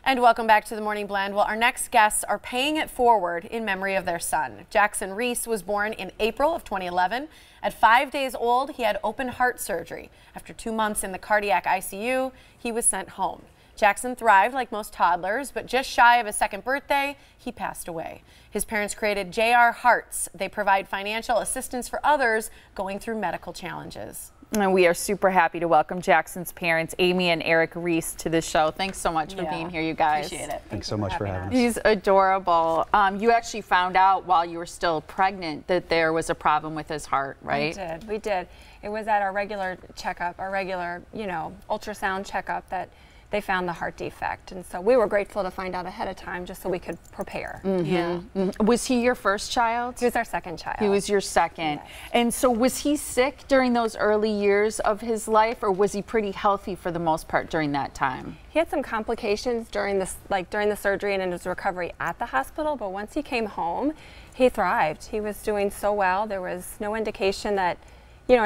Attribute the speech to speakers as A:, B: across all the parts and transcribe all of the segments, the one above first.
A: And welcome back to the Morning Blend. Well, our next guests are paying it forward in memory of their son. Jackson Reese was born in April of 2011. At 5 days old, he had open heart surgery. After 2 months in the cardiac ICU, he was sent home. Jackson thrived like most toddlers, but just shy of his second birthday, he passed away. His parents created JR Hearts. They provide financial assistance for others going through medical challenges.
B: And we are super happy to welcome Jackson's parents, Amy and Eric Reese, to the show. Thanks so much for being here, you guys.
A: Appreciate it.
C: Thanks so much for having us.
B: He's adorable. You actually found out while you were still pregnant that there was a problem with his heart, right?
D: We did. It was at our regular checkup, our regular, ultrasound checkup that they found the heart defect. And so we were grateful to find out ahead of time just so we could prepare.
B: Was he your first child?
D: He was our second child.
B: He was your second.
D: Yes.
B: And so was he sick during those early years of his life, or was he pretty healthy for the most part during that time?
D: He had some complications during this, during the surgery and in his recovery at the hospital, but once he came home, he thrived. He was doing so well. There was no indication that there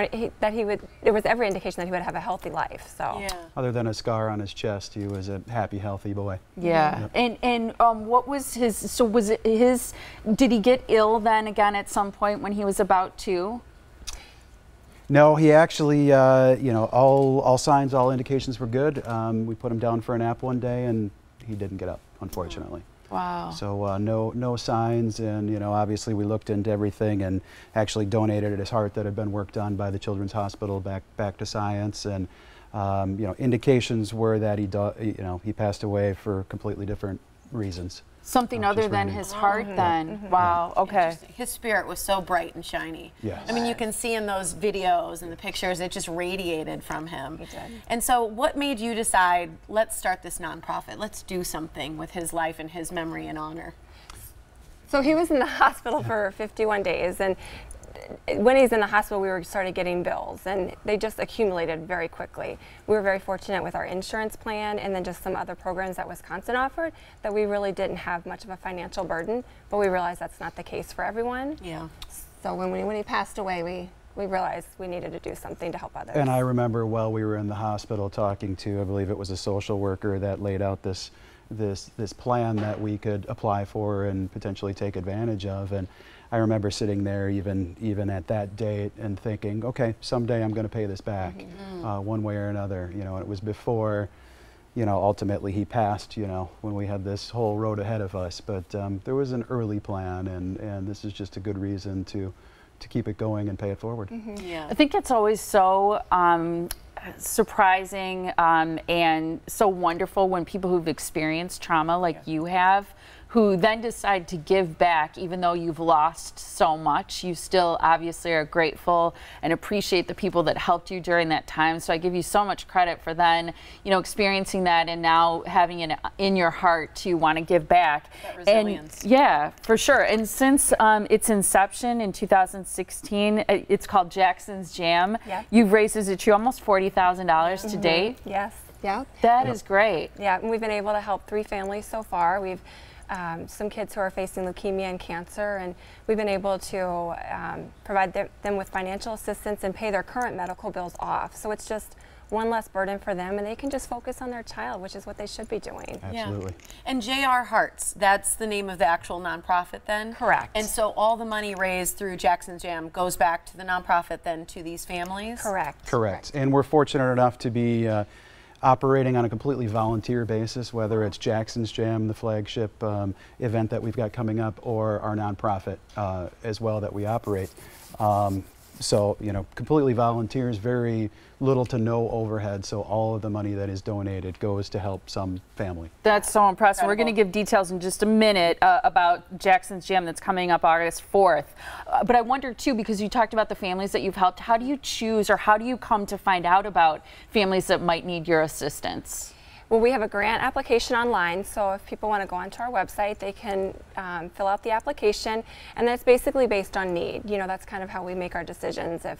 D: was every indication that he would have a healthy life. So
C: other than a scar on his chest, he was a happy, healthy boy.
B: Yeah. Yep. And what was his, so was it his, did he get ill then again at some point when he was about 2?
C: No, he actually, all signs, all indications were good. We put him down for a nap one day and he didn't get up, unfortunately.
B: Wow.
C: So no signs, and obviously we looked into everything and actually donated his heart that had been worked on by the Children's Hospital back to science, and indications were that he passed away for completely different reasons.
B: Something other than his heart then. Wow, okay.
A: His spirit was so bright and shiny.
C: Yes.
A: I mean, you can see in those videos and the pictures, it just radiated from him.
D: He did.
A: And so what made you decide, let's start this nonprofit, let's do something with his life and his memory and honor?
D: So he was in the hospital for 51 days, and when he's in the hospital, we started getting bills, and they just accumulated very quickly. We were very fortunate with our insurance plan and then just some other programs that Wisconsin offered that we really didn't have much of a financial burden, but we realized that's not the case for everyone.
A: Yeah.
D: So when he passed away, we realized we needed to do something to help others.
C: And I remember while we were in the hospital talking to, I believe it was a social worker that laid out this plan that we could apply for and potentially take advantage of. And I remember sitting there even at that date and thinking, okay, someday I'm going to pay this back one way or another. And it was before, ultimately he passed, when we had this whole road ahead of us. But there was an early plan, and this is just a good reason to keep it going and pay it forward.
B: I think it's always so surprising and so wonderful when people who've experienced trauma like you have, who then decide to give back. Even though you've lost so much, you still obviously are grateful and appreciate the people that helped you during that time. So I give you so much credit for then, experiencing that and now having it in your heart to want to give back.
A: That resilience.
B: And yeah, for sure. And since its inception in 2016, it's called Jackson's Jam.
D: Yeah.
B: You've raised, is it true, almost $40,000 to date?
D: Yes. Yeah.
B: That is great.
D: Yeah, and we've been able to help 3 families so far. We've some kids who are facing leukemia and cancer, and we've been able to provide them with financial assistance and pay their current medical bills off. So it's just one less burden for them, and they can just focus on their child, which is what they should be doing.
C: Absolutely.
A: Yeah. And JR Hearts, that's the name of the actual nonprofit then?
D: Correct.
A: And so all the money raised through Jackson's Jam goes back to the nonprofit then to these families?
C: Correct. And we're fortunate enough to be operating on a completely volunteer basis, whether it's Jackson's Jam, the flagship event that we've got coming up, or our nonprofit as well that we operate. So, completely volunteers, very little to no overhead, so all of the money that is donated goes to help some family.
B: That's so impressive. Incredible. We're going to give details in just a minute about Jackson's Jam that's coming up August 4th. But I wonder too, because you talked about the families that you've helped, how do you choose, or how do you come to find out about families that might need your assistance?
D: Well, we have a grant application online, so if people want to go onto our website, they can fill out the application, and that's basically based on need. That's kind of how we make our decisions. If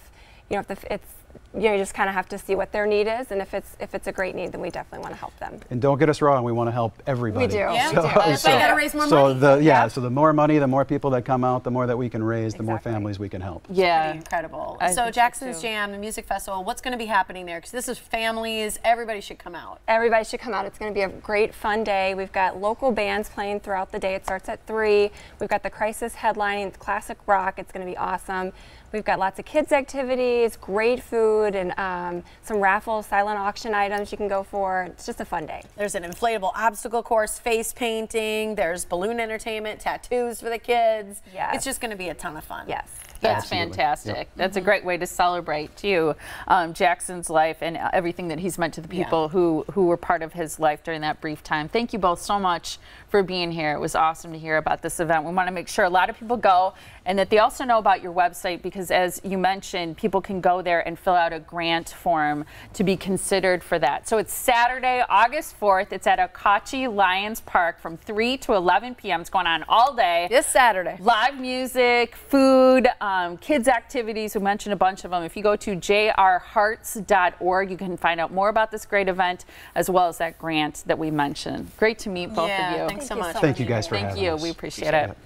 D: you just kind of have to see what their need is, and if it's a great need, then we definitely want to help them.
C: And don't get us wrong, we want to help everybody.
D: We do.
A: Yeah,
C: So,
A: we do. That's why you got to raise more money.
C: So the more money, the more people that come out, the more that we can raise, the more families we can help.
B: Yeah.
A: Pretty incredible.
B: I
A: So
B: think
A: Jackson's
B: too.
A: Jam, the music festival, what's going to be happening there? Because this is families, everybody should come out.
D: Everybody should come out. It's going to be a great, fun day. We've got local bands playing throughout the day. It starts at 3. We've got the Crisis headlining, it's classic rock. It's going to be awesome. We've got lots of kids activities, great food, and some raffles, silent auction items you can go for. It's just a fun day.
A: There's an inflatable obstacle course, face painting, there's balloon entertainment, tattoos for the kids.
D: Yes.
A: It's just going to be a ton of fun.
D: Yes.
B: That's
C: Absolutely.
B: fantastic.
C: Yep.
B: That's a great way to celebrate too Jackson's life and everything that he's meant to the people who were part of his life during that brief time. Thank you both so much for being here. It was awesome to hear about this event. We want to make sure a lot of people go and that they also know about your website, because as you mentioned, people can go there and fill out a grant form to be considered for that. So it's Saturday, August 4th. It's at Okauchee Lions Park from 3 to 11 p.m. It's going on all day.
A: This Saturday.
B: Live music, food, kids activities. We mentioned a bunch of them. If you go to jrhearts.org, you can find out more about this great event as well as that grant that we mentioned. Great to meet both of you.
A: Thanks so much.
C: Thank you guys for
B: Thank
C: having
B: you.
C: us.
B: We appreciate it.